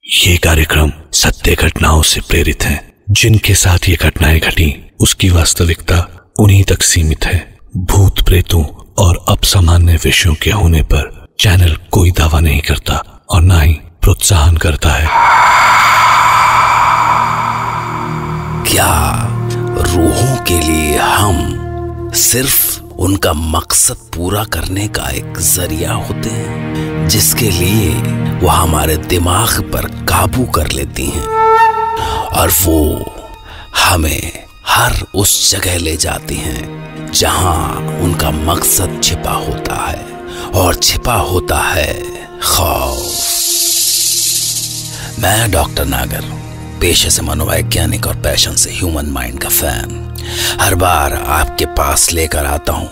ये कार्यक्रम सत्य घटनाओं से प्रेरित है। जिनके साथ ये घटनाएं घटी उसकी वास्तविकता उन्हीं तक सीमित है। भूत प्रेतों और अपसामान्य विषयों के होने पर चैनल कोई दावा नहीं करता और ना ही प्रोत्साहन करता है। क्या रूहों के लिए हम सिर्फ उनका मकसद पूरा करने का एक जरिया होते हैं, जिसके लिए वो हमारे दिमाग पर काबू कर लेती हैं और वो हमें हर उस जगह ले जाती हैं जहां उनका मकसद छिपा होता है, और छिपा होता है खौफ। मैं डॉक्टर नागर, पेशे से मनोवैज्ञानिक और पैशन से ह्यूमन माइंड का फैन, हर बार आपके पास लेकर आता हूं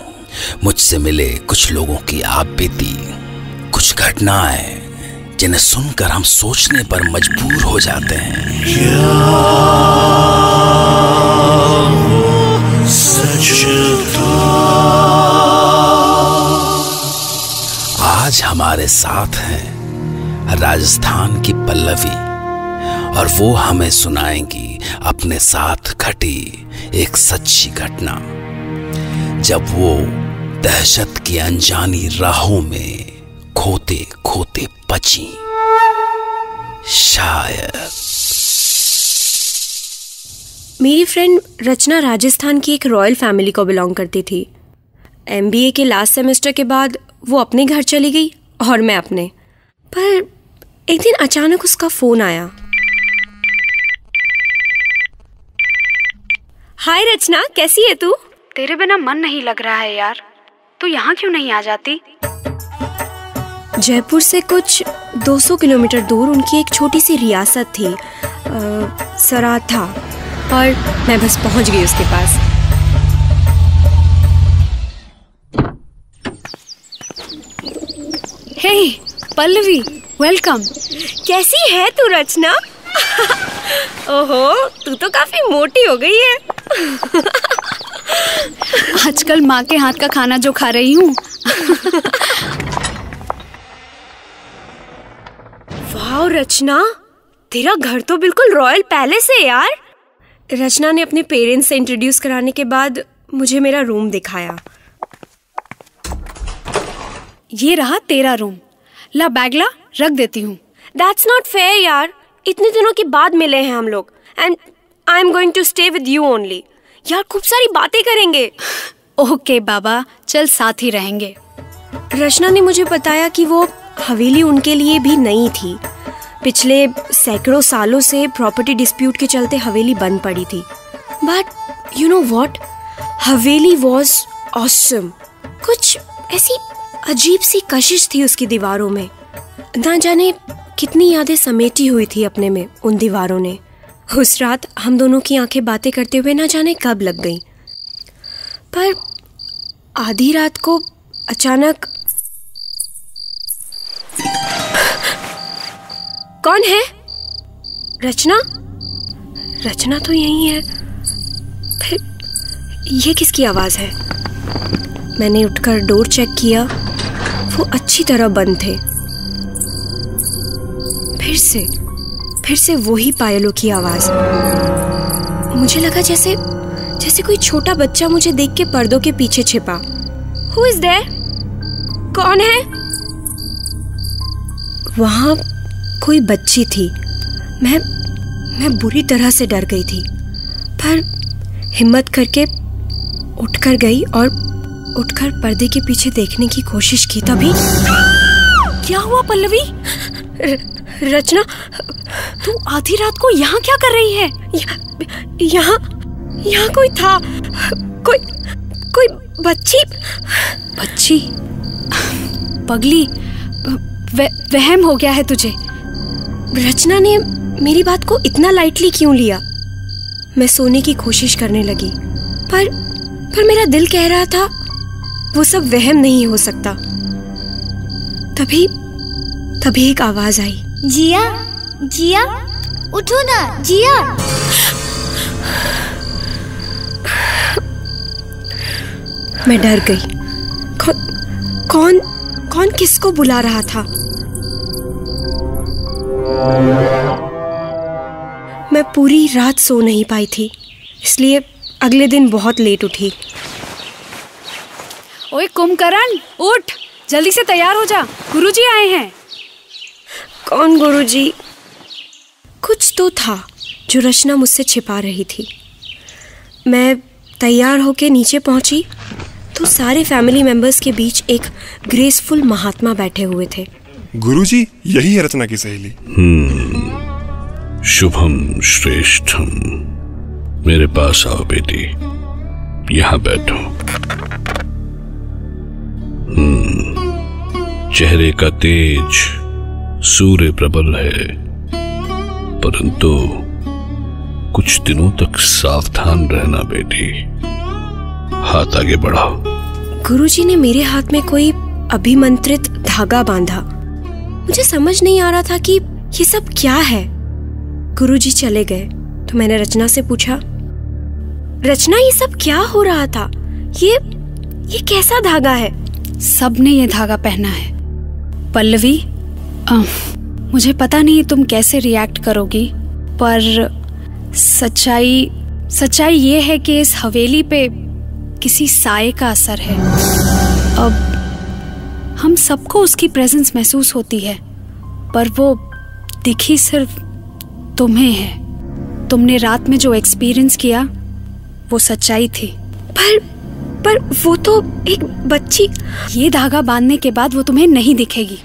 मुझसे मिले कुछ लोगों की आप बीती, कुछ घटनाएं जिन्हें सुनकर हम सोचने पर मजबूर हो जाते हैं। आज हमारे साथ हैं राजस्थान की पल्लवी और वो हमें सुनाएंगी अपने साथ घटी एक सच्ची घटना, जब वो दहशत की अनजानी राहों में खोते खोते बची। शायद मेरी फ्रेंड रचना राजस्थान की एक रॉयल फैमिली को बिलोंग करती थी। MBA के लास्ट सेमेस्टर के बाद वो अपने घर चली गई और मैं अपने। पर एक दिन अचानक उसका फोन आया। हाय रचना, कैसी है तू? तेरे बिना मन नहीं लग रहा है यार, तू यहाँ क्यों नहीं आ जाती? जयपुर से कुछ 200 किलोमीटर दूर उनकी एक छोटी सी रियासत थी, सराथा, और मैं बस पहुंच गई उसके पास। हे पल्लवी, वेलकम। कैसी है तू रचना? ओहो, तू तो काफी मोटी हो गई है। आजकल माँ के हाथ का खाना जो खा रही हूँ। वाह रचना, तेरा घर तो बिल्कुल रॉयल पैलेस है यार। रचना ने अपने पेरेंट्स से इंट्रोड्यूस कराने के बाद मुझे मेरा रूम दिखाया। ये रहा तेरा रूम, ला बैग ला, रख देती हूँ। That's not fair यार, इतने दिनों के बाद मिले हैं हम लोग, and I'm going to stay with you only। यार खूब सारी बातें करेंगे। ओके बाबा, चल साथ ही रहेंगे। रचना ने मुझे बताया कि वो हवेली उनके लिए भी नई थी। पिछले सैकड़ों सालों से प्रॉपर्टी डिस्प्यूट के चलते हवेली बंद पड़ी थी। But you know what, Haveli was awesome. कुछ ऐसी अजीब सी कशिश थी उसकी दीवारों में। ना जाने कितनी यादें समेटी हुई थी अपने में उन दीवारों ने। उस रात हम दोनों की आंखें बातें करते हुए ना जाने कब लग गईं। पर आधी रात को अचानक कौन है? रचना? रचना तो यही है, फिर ये किसकी आवाज है? मैंने उठकर डोर चेक किया, वो अच्छी तरह बंद थे। फिर से वही पायलों की आवाज। मुझे लगा जैसे कोई छोटा बच्चा मुझे देख के पर्दों के पीछे छिपा। Who is there? कौन है? वहां कोई बच्ची थी। मैं बुरी तरह से डर गई थी, पर हिम्मत करके उठकर गई और उठकर पर्दे के पीछे देखने की कोशिश की। तभी क्या हुआ पल्लवी? रचना, तू आधी रात को यहाँ क्या कर रही है? यहाँ कोई था, कोई बच्ची। पगली, वहम हो गया है तुझे। रचना ने मेरी बात को इतना लाइटली क्यों लिया? मैं सोने की कोशिश करने लगी, पर मेरा दिल कह रहा था वो सब वहम नहीं हो सकता। तभी एक आवाज आई। जिया, उठो ना जिया। मैं डर गई। कौन किसको बुला रहा था? मैं पूरी रात सो नहीं पाई थी, इसलिए अगले दिन बहुत लेट उठी। ओए कुंभकर्ण, उठ, जल्दी से तैयार हो जा, गुरुजी आए हैं। कौन गुरुजी? कुछ तो था जो रचना मुझसे छिपा रही थी। मैं तैयार होके नीचे पहुंची तो सारे फैमिली मेंबर्स के बीच एक ग्रेसफुल महात्मा बैठे हुए थे। गुरुजी, यही है रचना की सहेली। शुभम श्रेष्ठम, मेरे पास आओ बेटी, यहाँ बैठो। चेहरे का तेज सूर्य प्रबल है, परंतु कुछ दिनों तक सावधान रहना बेटी। हाथ आगे बढ़ाओ। गुरुजी ने मेरे हाथ में कोई अभिमंत्रित धागा बांधा। मुझे समझ नहीं आ रहा था कि ये सब क्या है। गुरुजी चले गए तो मैंने रचना से पूछा, रचना ये सब क्या हो रहा था? ये कैसा धागा है? सबने ये धागा पहना है। पल्लवी, मुझे पता नहीं तुम कैसे रिएक्ट करोगी, पर सच्चाई ये है कि इस हवेली पे किसी साए का असर है। अब हम सबको उसकी प्रेजेंस महसूस होती है, पर वो दिखी सिर्फ तुम्हें है। तुमने रात में जो एक्सपीरियंस किया वो सच्चाई थी। पर वो तो एक बच्ची। ये धागा बांधने के बाद वो तुम्हें नहीं दिखेगी।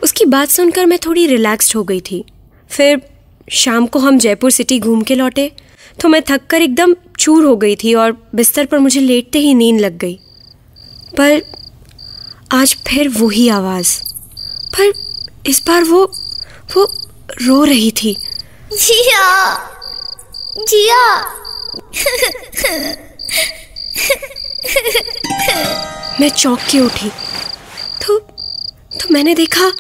उसकी बात सुनकर मैं थोड़ी रिलैक्स्ड हो गई थी। फिर शाम को हम जयपुर सिटी घूम के लौटे तो मैं थककर एकदम चूर हो गई थी और बिस्तर पर मुझे लेटते ही नींद लग गई। पर आज फिर वही आवाज़, पर इस बार वो रो रही थी। जिया, जिया। मैं चौंक के उठी तो मैंने देखा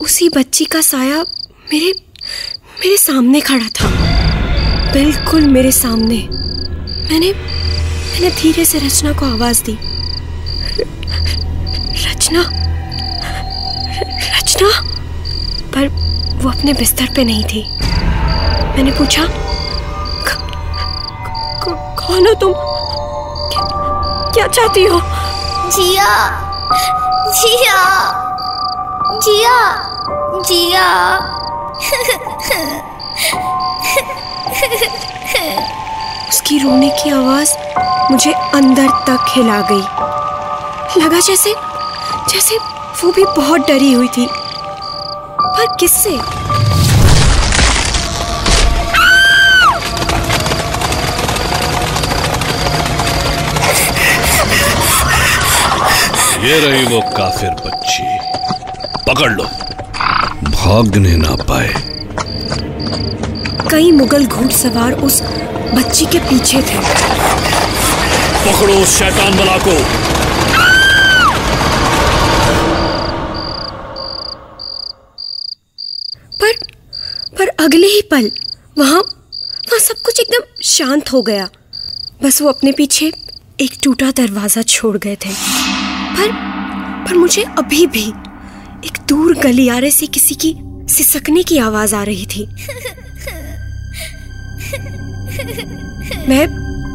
उसी बच्ची का साया मेरे सामने खड़ा था, बिल्कुल मेरे सामने। मैंने धीरे से रचना को आवाज दी, रचना। पर वो अपने बिस्तर पे नहीं थी। मैंने पूछा, कौन हो तुम? क्या चाहती हो? जिया, जिया, जिया, जिया। उसकी रोने की आवाज मुझे अंदर तक हिला गई। लगा जैसे वो भी बहुत डरी हुई थी। पर किससे? ये रही वो काफिर बच्ची, पकड़ लो, भागने ना पाए। कई मुगल घुड़सवार उस बच्ची के पीछे थे। पकड़ो उस शैतान बला को। पर अगले ही पल वहां सब कुछ एकदम शांत हो गया। बस वो अपने पीछे एक टूटा दरवाजा छोड़ गए थे। पर मुझे अभी भी एक दूर गलियारे से किसी की सिसकने की आवाज आ रही थी।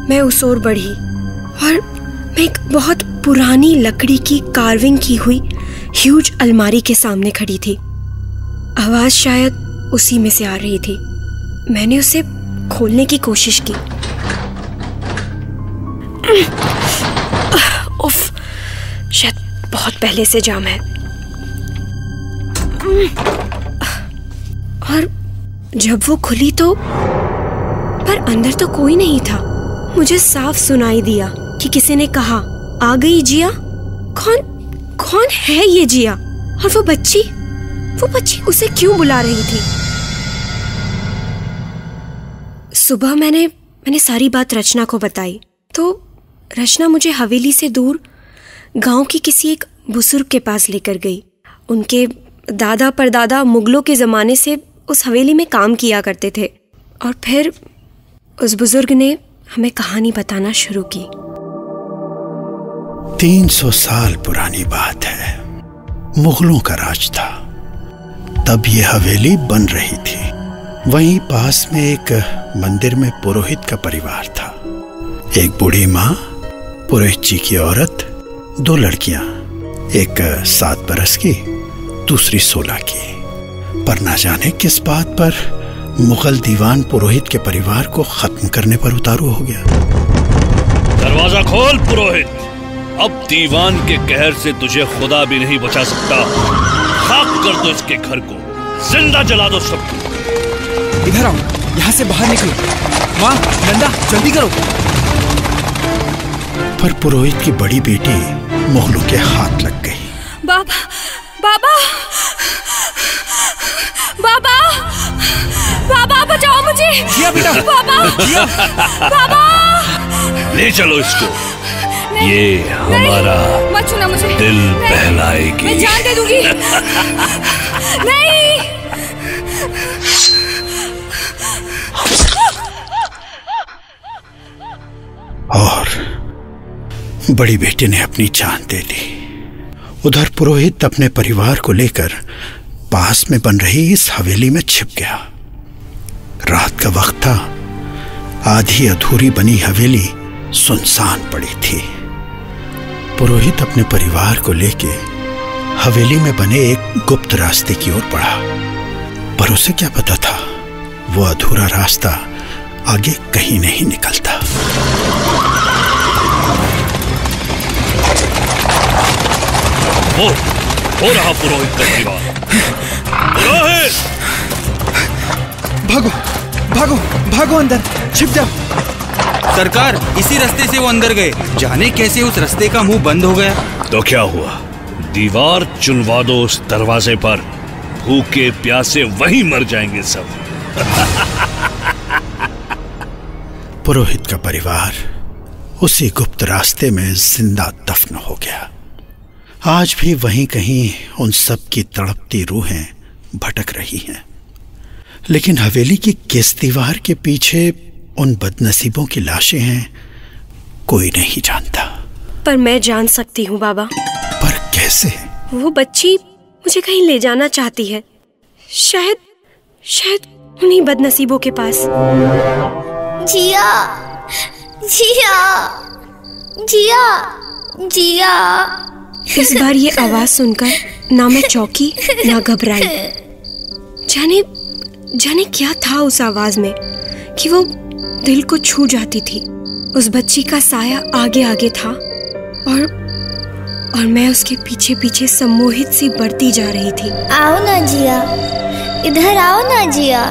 मैं उस ओर बढ़ी और मैं एक बहुत पुरानी लकड़ी की कार्विंग की हुई ह्यूज अलमारी के सामने खड़ी थी। आवाज शायद उसी में से आ रही थी। मैंने उसे खोलने की कोशिश की। उफ, शायद बहुत पहले से जाम है। और जब वो खुली तो पर अंदर तो कोई नहीं था। मुझे साफ सुनाई दिया कि किसी ने कहा, आ गई जिया। कौन है ये जिया? और वो बच्ची उसे क्यों बुला रही थी? सुबह मैंने सारी बात रचना को बताई तो रचना मुझे हवेली से दूर गांव की किसी एक बुजुर्ग के पास लेकर गई। उनके दादा परदादा मुगलों के ज़माने से उस हवेली में काम किया करते थे। और फिर उस बुजुर्ग ने हमें कहानी बताना शुरू की। 300 साल पुरानी बात है। मुगलों का राज था। तब ये हवेली बन रही थी। वहीं पास में एक मंदिर में पुरोहित का परिवार था। एक बूढ़ी माँ, पुरोहित जी की औरत, 2 लड़कियां, एक 7 बरस की, दूसरी 16 की। पर ना जाने किस बात पर मुगल दीवान पुरोहित के परिवार को खत्म करने पर उतारू हो गया। दरवाजा खोल पुरोहित, अब दीवान के कहर से तुझे खुदा भी नहीं बचा सकता। खाक कर दो इसके घर को, जिंदा जला दो सबको। इधर आओ, यहाँ से बाहर निकलो। माँ, नंदा, जल्दी करो। पर पुरोहित की बड़ी बेटी मुगलों के हाथ लग गई। बाबा, बाबा, बाबा, बाबा बचाओ मुझे। जिया बेटा, बाबा, जिया। बाबा, ले चलो इसको, ये हमारा मत छूना मुझे। दिल बहलाएगी। मैं जान दे दूंगी। नहीं। और बड़ी बेटी ने अपनी जान दे दी। उधर पुरोहित अपने परिवार को लेकर पास में बन रही इस हवेली में छिप गया। रात का वक्त था। आधी अधूरी बनी हवेली सुनसान पड़ी थी। पुरोहित अपने परिवार को लेके हवेली में बने एक गुप्त रास्ते की ओर बढ़ा। पर उसे क्या पता था, वो अधूरा रास्ता आगे कहीं नहीं निकलता। हो रहा पुरोहित का परिवार। पुरोहित! भागो, भागो, भागो अंदर, छिप जाओ। सरकार, इसी रास्ते से वो अंदर गए। जाने कैसे उस रास्ते का मुंह बंद हो गया। तो क्या हुआ? दीवार चुनवा दो उस दरवाजे पर, भूखे प्यासे वहीं मर जाएंगे सब। पुरोहित का परिवार उसी गुप्त रास्ते में जिंदा दफन हो गया। आज भी वहीं कहीं उन सब की तड़पती रूहें भटक रही हैं। लेकिन हवेली की किस दीवार के पीछे उन बदनसीबों की लाशें हैं, कोई नहीं जानता। पर मैं जान सकती हूँ बाबा। पर कैसे? वो बच्ची मुझे कहीं ले जाना चाहती है। शायद उन्हीं बदनसीबों के पास। जिया, जिया, जिया, जिया। इस बार ये आवाज सुनकर ना मैं चौंकी ना घबराई। जाने क्या था उस आवाज में कि वो दिल को छू जाती थी। उस बच्ची का साया आगे आगे था और मैं उसके पीछे पीछे सम्मोहित सी बढ़ती जा रही थी। आओ ना जिया, इधर आओ ना जिया,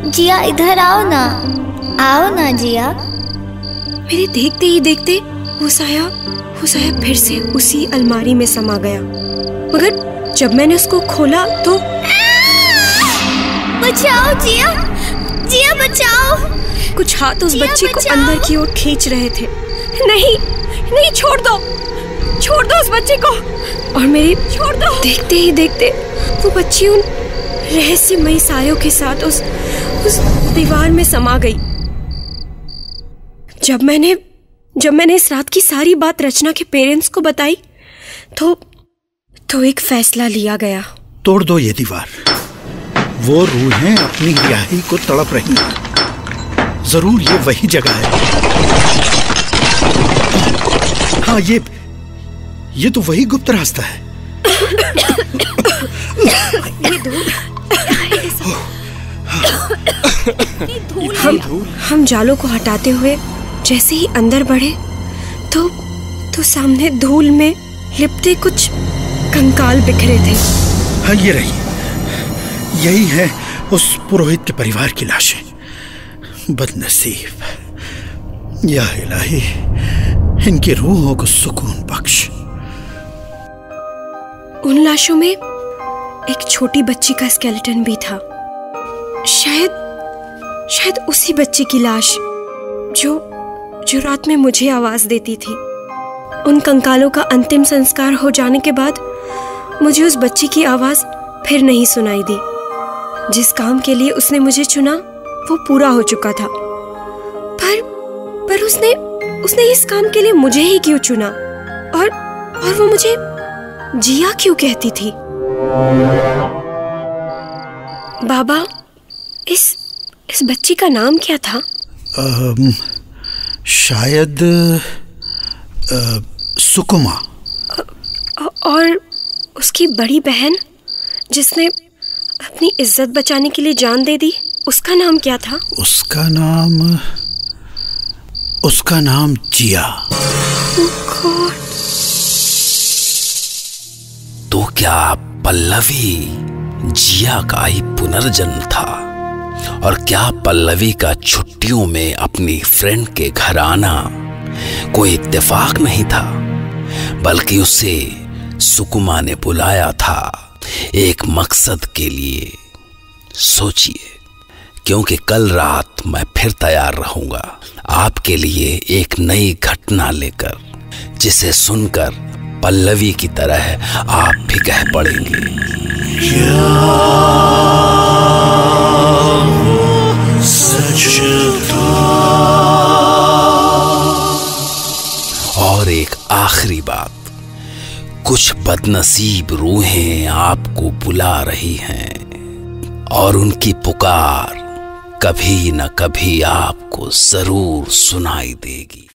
जिया इधर आओ ना जिया। मेरे देखते ही देखते वो साया फिर से उसी अलमारी में समा गया। मगर जब मैंने उसको खोला तो बचाओ जिया, जिया बचाओ। कुछ हाथ उस बच्ची को अंदर की ओर खींच रहे थे। नहीं, छोड़ दो उस बच्ची को। और मेरी छोड़ दो। देखते ही देखते वो बच्ची उन रहस्यमयी सायों के साथ उस दीवार में समा गई। जब मैंने इस रात की सारी बात रचना के पेरेंट्स को बताई तो एक फैसला लिया गया। तोड़ दो ये दीवार। वो रूहें अपनी रिहाई को तड़प रही हैं। जरूर ये वही जगह है। हाँ, ये तो वही गुप्त रास्ता है। हम जालों को हटाते हुए जैसे ही अंदर बढ़े तो सामने धूल में लिपटे कुछ कंकाल बिखरे थे। हाँ, ये रही। यही है उस पुरोहित के परिवार की लाशें। बदनसीब, या इलाही, इनकी रूहों को सुकून बख्श। उन लाशों में एक छोटी बच्ची का स्केलेटन भी था। शायद उसी बच्ची की लाश जो रात में मुझे आवाज देती थी। उन कंकालों का अंतिम संस्कार हो जाने के बाद मुझे उस बच्ची की आवाज फिर नहीं सुनाई दी। जिस काम के लिए उसने मुझे चुना वो पूरा हो चुका था। पर उसने इस काम के लिए मुझे ही क्यों चुना? और वो मुझे जिया क्यों कहती थी? बाबा, इस बच्ची का नाम क्या था? शायद सुकुमा। और उसकी बड़ी बहन जिसने अपनी इज्जत बचाने के लिए जान दे दी, उसका नाम क्या था? उसका नाम जिया। तो क्या पल्लवी जिया का ही पुनर्जन्म था? और क्या पल्लवी का छुट्टियों में अपनी फ्रेंड के घर आना कोई इत्तेफाक नहीं था, बल्कि उसे सुकुमा ने बुलाया था एक मकसद के लिए? सोचिए, क्योंकि कल रात मैं फिर तैयार रहूंगा आपके लिए एक नई घटना लेकर, जिसे सुनकर पल्लवी की तरह आप भी कह पड़ेंगे, और एक आखिरी बात, कुछ बदनसीब रूहें आपको बुला रही हैं और उनकी पुकार कभी न कभी आपको जरूर सुनाई देगी।